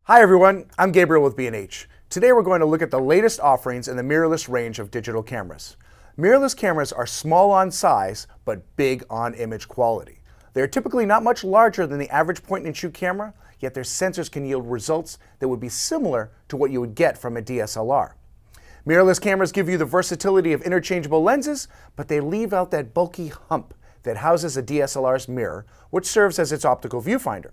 Hi everyone, I'm Gabriel with B&H. Today we're going to look at the latest offerings in the mirrorless range of digital cameras. Mirrorless cameras are small on size, but big on image quality. They're typically not much larger than the average point-and-shoot camera, yet their sensors can yield results that would be similar to what you would get from a DSLR. Mirrorless cameras give you the versatility of interchangeable lenses, but they leave out that bulky hump that houses a DSLR's mirror, which serves as its optical viewfinder.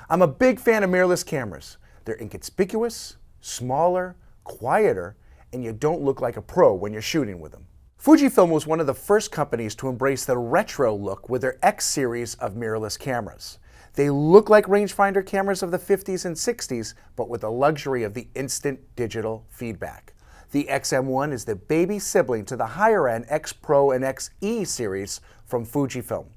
I'm a big fan of mirrorless cameras. They're inconspicuous, smaller, quieter, and you don't look like a pro when you're shooting with them. Fujifilm was one of the first companies to embrace the retro look with their X series of mirrorless cameras. They look like rangefinder cameras of the 50s and 60s, but with the luxury of the instant digital feedback. The XM1 is the baby sibling to the higher-end X Pro and X-E series from Fujifilm.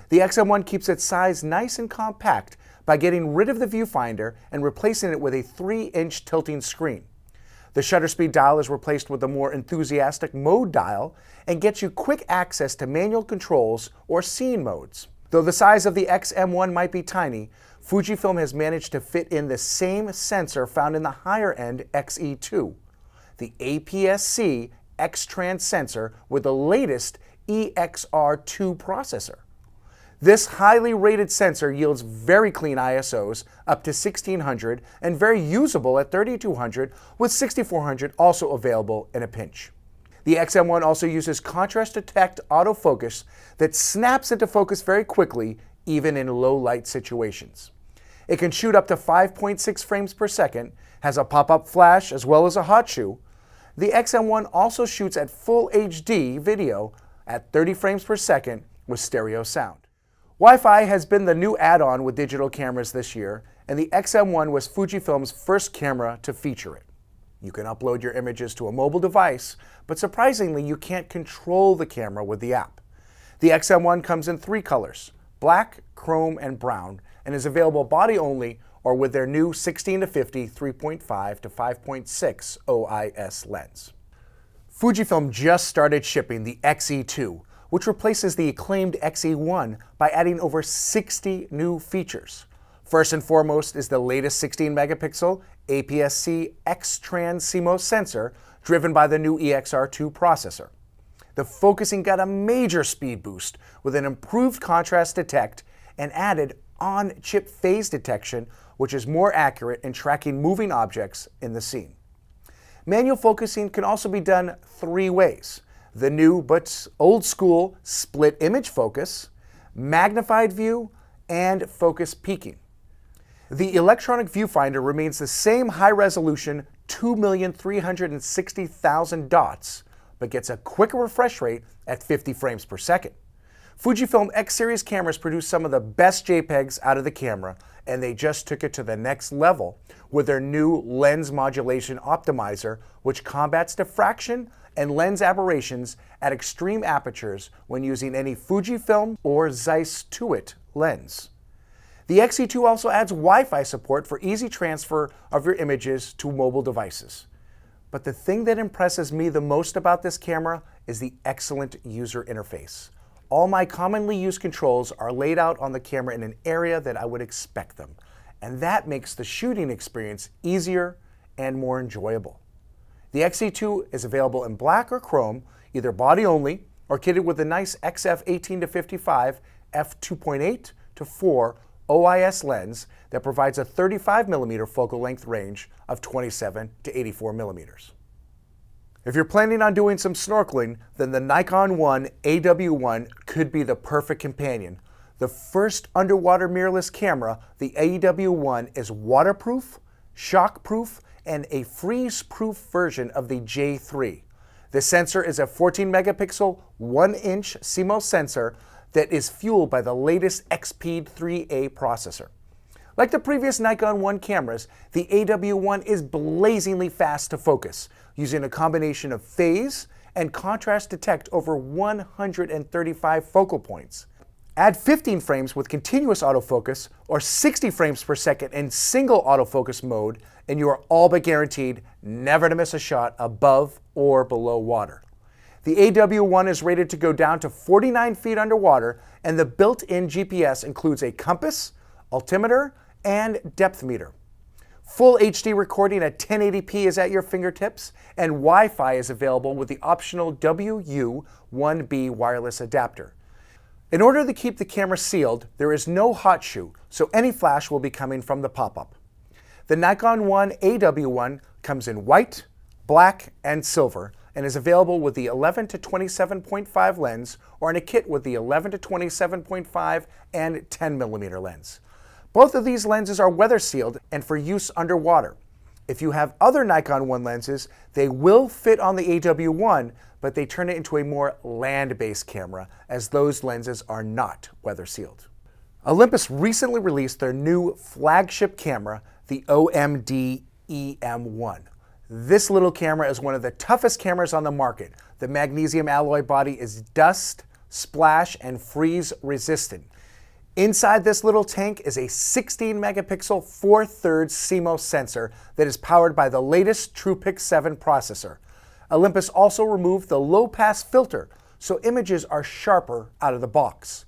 The XM1 keeps its size nice and compact by getting rid of the viewfinder and replacing it with a 3-inch tilting screen. The shutter speed dial is replaced with a more enthusiastic mode dial and gets you quick access to manual controls or scene modes. Though the size of the XM1 might be tiny, Fujifilm has managed to fit in the same sensor found in the higher-end X-E2, the APS-CXTrans Sensor with the latest EXR processor. This highly rated sensor yields very clean ISOs up to 1600 and very usable at 3200, with 6400 also available in a pinch. The XM1 also uses contrast detect autofocus that snaps into focus very quickly, even in low light situations. It can shoot up to 5.6 frames per second, has a pop-up flash as well as a hot shoe. The XM1 also shoots at full HD video at 30 frames per second with stereo sound. Wi-Fi has been the new add-on with digital cameras this year, and the XM1 was Fujifilm's first camera to feature it. You can upload your images to a mobile device, but surprisingly you can't control the camera with the app. The XM1 comes in 3 colors, black, chrome, and brown, and is available body only or with their new 16-50 3.5 to 5.6 OIS lens. Fujifilm just started shipping the X-E2, which replaces the acclaimed X-E1 by adding over 60 new features. First and foremost is the latest 16-megapixel APS-CXTrans Sensor driven by the new EXR processor. The focusing got a major speed boost with an improved contrast detect and added on-chip phase detection, which is more accurate in tracking moving objects in the scene. Manual focusing can also be done 3 ways. The new but old school split image focus, magnified view, and focus peaking. The electronic viewfinder remains the same high resolution 2,360,000 dots, but gets a quicker refresh rate at 50 frames per second. Fujifilm X series cameras produce some of the best JPEGs out of the camera, and they just took it to the next level with their new lens modulation optimizer, which combats diffraction and lens aberrations at extreme apertures when using any Fujifilm or Zeiss Tuit lens. The X-E2 also adds Wi-Fi support for easy transfer of your images to mobile devices. But the thing that impresses me the most about this camera is the excellent user interface. All my commonly used controls are laid out on the camera in an area that I would expect them, and that makes the shooting experience easier and more enjoyable. The X-E2 is available in black or chrome, either body only or kitted with a nice XF 18-55 f2.8 to 4 OIS lens that provides a 35mm focal length range of 27 to 84 millimeters. If you're planning on doing some snorkeling, then the Nikon One AW1 could be the perfect companion. The first underwater mirrorless camera, the AW1 is waterproof, shockproof, and a freeze-proof version of the J3. The sensor is a 14-megapixel, 1-inch CMOS sensor that is fueled by the latest Expeed 3A processor. Like the previous Nikon One cameras, the AW1 is blazingly fast to focus, using a combination of phase and contrast detect over 135 focal points. Add 15 frames with continuous autofocus or 60 frames per second in single autofocus mode, and you are all but guaranteed never to miss a shot above or below water. The AW1 is rated to go down to 49 feet underwater, and the built-in GPS includes a compass, altimeter, and depth meter. Full HD recording at 1080p is at your fingertips, and Wi-Fi is available with the optional WU1B wireless adapter. In order to keep the camera sealed, there is no hot shoe, so any flash will be coming from the pop-up. The Nikon One AW1 comes in white, black, and silver, and is available with the 11 to 27.5 lens or in a kit with the 11 to 27.5 and 10mm lens. Both of these lenses are weather sealed and for use underwater. If you have other Nikon One lenses, they will fit on the AW1, but they turn it into a more land-based camera, as those lenses are not weather sealed. Olympus recently released their new flagship camera, the OMD EM1. This little camera is one of the toughest cameras on the market. The magnesium alloy body is dust, splash, and freeze resistant. Inside this little tank is a 16 megapixel 4/3 CMOS sensor that is powered by the latest TruePIC VII processor. Olympus also removed the low pass filter, so images are sharper out of the box.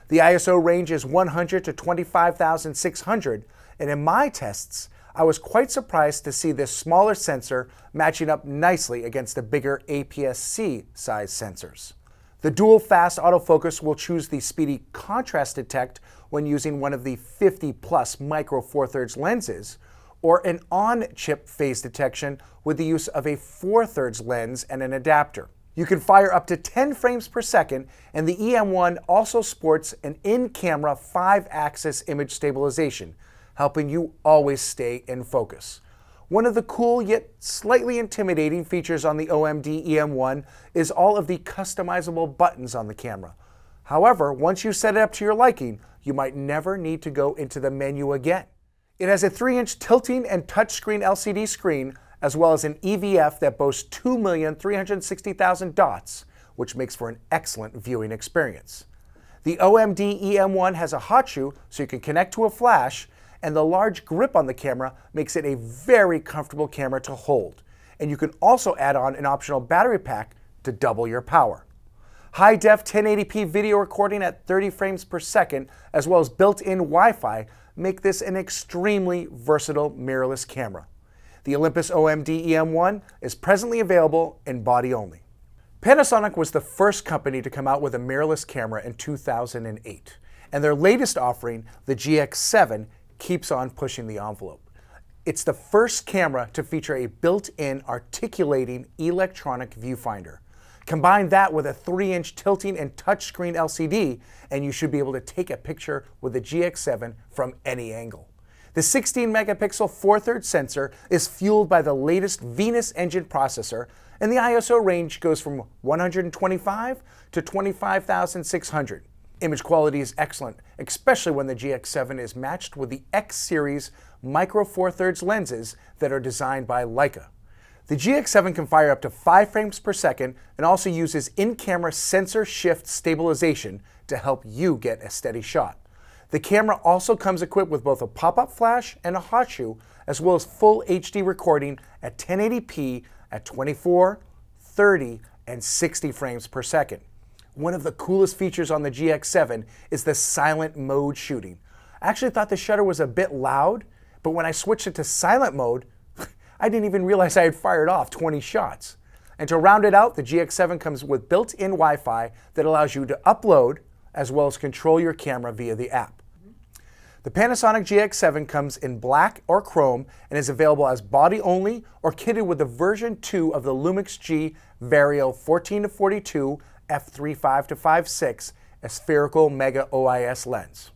The ISO range is 100 to 25,600, and in my tests, I was quite surprised to see this smaller sensor matching up nicely against the bigger APS-C size sensors. The dual fast autofocus will choose the speedy contrast detect when using one of the 50+ micro 4/3 lenses, or an on-chip phase detection with the use of a 4/3 lens and an adapter. You can fire up to 10 frames per second, and the EM1 also sports an in-camera 5-axis image stabilization, helping you always stay in focus. One of the cool yet slightly intimidating features on the OMD EM1 is all of the customizable buttons on the camera. However, once you set it up to your liking, you might never need to go into the menu again. It has a 3-inch tilting and touchscreen LCD screen, as well as an EVF that boasts 2,360,000 dots, which makes for an excellent viewing experience. The OMD EM1 has a hot shoe so you can connect to a flash, and the large grip on the camera makes it a very comfortable camera to hold. And you can also add on an optional battery pack to double your power. High-def 1080p video recording at 30 frames per second, as well as built-in Wi-Fi, make this an extremely versatile mirrorless camera. The Olympus OMD EM1 is presently available in body only. Panasonic was the first company to come out with a mirrorless camera in 2008, and their latest offering, the GX7, keeps on pushing the envelope. It's the first camera to feature a built-in articulating electronic viewfinder. Combine that with a 3-inch tilting and touchscreen LCD, and you should be able to take a picture with the GX7 from any angle. The 16 megapixel 4/3 sensor is fueled by the latest Venus engine processor, and the ISO range goes from 125 to 25,600. Image quality is excellent, especially when the GX7 is matched with the X series micro 4/3 lenses that are designed by Leica. The GX7 can fire up to 5 frames per second and also uses in-camera sensor shift stabilization to help you get a steady shot. The camera also comes equipped with both a pop-up flash and a hot shoe, as well as full HD recording at 1080p at 24, 30, and 60 frames per second. One of the coolest features on the GX7 is the silent mode shooting. I actually thought the shutter was a bit loud, but when I switched it to silent mode, I didn't even realize I had fired off 20 shots. And to round it out, the GX7 comes with built-in Wi-Fi that allows you to upload as well as control your camera via the app. The Panasonic GX7 comes in black or chrome and is available as body only or kitted with the version 2 of the Lumix G Vario 14-42 f3.5-5.6 a spherical mega OIS lens.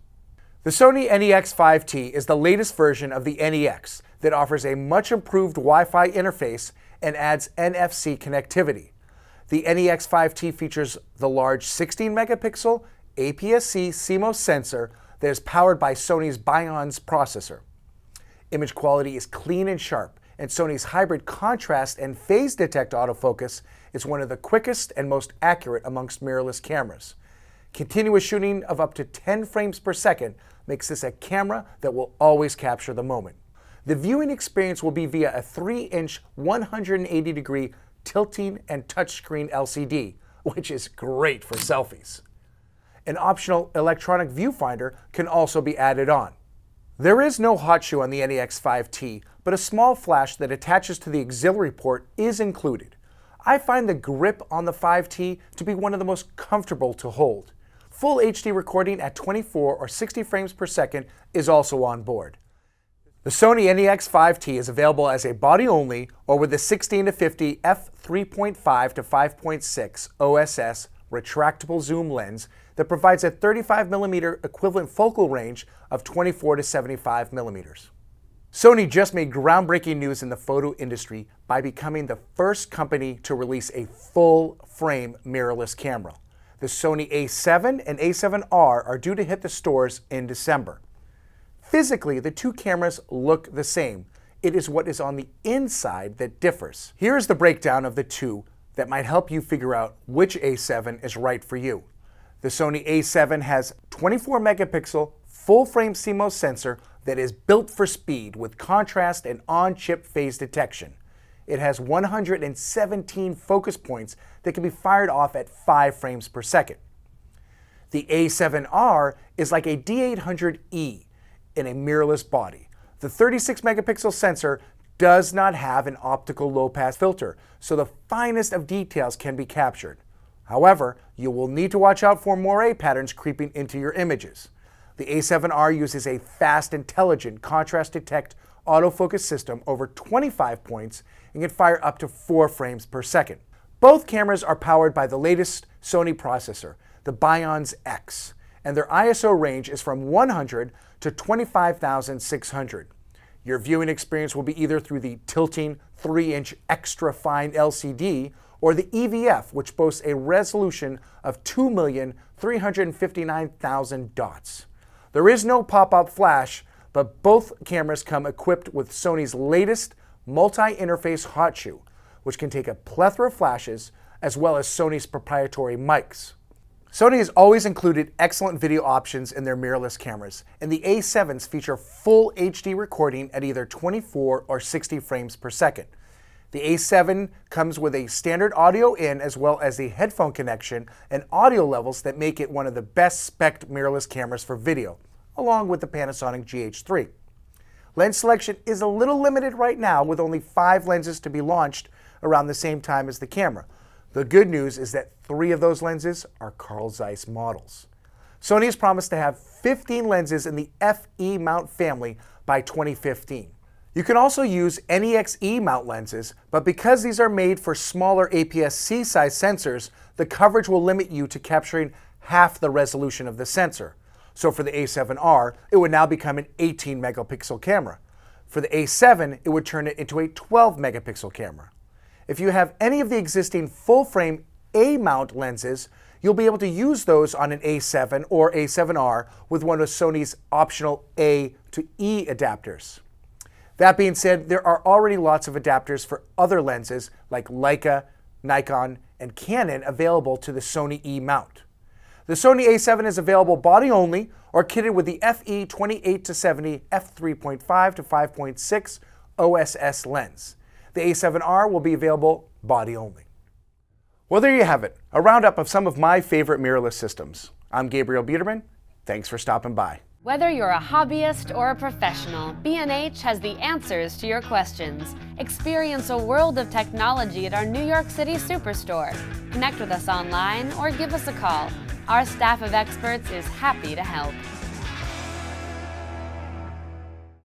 The Sony NEX5T is the latest version of the NEX that offers a much improved Wi-Fi interface and adds NFC connectivity. The NEX5T features the large 16 megapixel APS-C CMOS sensor that is powered by Sony's Bionz processor. Image quality is clean and sharp, and Sony's hybrid contrast and phase detect autofocus is one of the quickest and most accurate amongst mirrorless cameras. Continuous shooting of up to 10 frames per second makes this a camera that will always capture the moment. The viewing experience will be via a 3-inch 180-degree tilting and touchscreen LCD, which is great for selfies. An optional electronic viewfinder can also be added on. There is no hot shoe on the NEX5T, but a small flash that attaches to the auxiliary port is included. I find the grip on the 5T to be one of the most comfortable to hold. Full HD recording at 24 or 60 frames per second is also on board. The Sony NEX5T is available as a body-only or with a 16-50 f3.5 to 5.6 OSS retractable zoom lens that provides a 35mm equivalent focal range of 24 to 75mm. Sony just made groundbreaking news in the photo industry by becoming the first company to release a full-frame mirrorless camera. The Sony A7 and A7R are due to hit the stores in December. Physically, the two cameras look the same. It is what is on the inside that differs. Here is the breakdown of the two that might help you figure out which A7 is right for you. The Sony A7 has 24 megapixel full-frame CMOS sensor that is built for speed with contrast and on-chip phase detection. It has 117 focus points that can be fired off at 5 frames per second. The A7R is like a D800E in a mirrorless body. The 36 megapixel sensor does not have an optical low-pass filter, so the finest of details can be captured. However, you will need to watch out for moire patterns creeping into your images. The A7R uses a fast, intelligent, contrast-detect autofocus system over 25 points and can fire up to 4 frames per second. Both cameras are powered by the latest Sony processor, the Bionz X, and their ISO range is from 100 to 25,600. Your viewing experience will be either through the tilting 3-inch extra fine LCD or the EVF, which boasts a resolution of 2,359,000 dots. There is no pop-up flash, but both cameras come equipped with Sony's latest multi-interface hot shoe, which can take a plethora of flashes, as well as Sony's proprietary mics. Sony has always included excellent video options in their mirrorless cameras, and the A7s feature full HD recording at either 24 or 60 frames per second. The A7 comes with a standard audio in as well as a headphone connection and audio levels that make it one of the best spec'd mirrorless cameras for video, along with the Panasonic GH3. Lens selection is a little limited right now, with only 5 lenses to be launched around the same time as the camera. The good news is that 3 of those lenses are Carl Zeiss models. Sony has promised to have 15 lenses in the FE mount family by 2015. You can also use NEX-E mount lenses, but because these are made for smaller APS-C size sensors, the coverage will limit you to capturing half the resolution of the sensor. So for the A7R, it would now become an 18 megapixel camera. For the A7, it would turn it into a 12 megapixel camera. If you have any of the existing full-frame A-mount lenses, you'll be able to use those on an A7 or A7R with one of Sony's optional A to E adapters. That being said, there are already lots of adapters for other lenses like Leica, Nikon, and Canon available to the Sony E mount. The Sony A7 is available body-only or kitted with the FE 28-70 f3.5 to 5.6 OSS lens. The A7R will be available body-only. Well, there you have it, a roundup of some of my favorite mirrorless systems. I'm Gabriel Biderman. Thanks for stopping by. Whether you're a hobbyist or a professional, B&H has the answers to your questions. Experience a world of technology at our New York City Superstore. Connect with us online or give us a call. Our staff of experts is happy to help.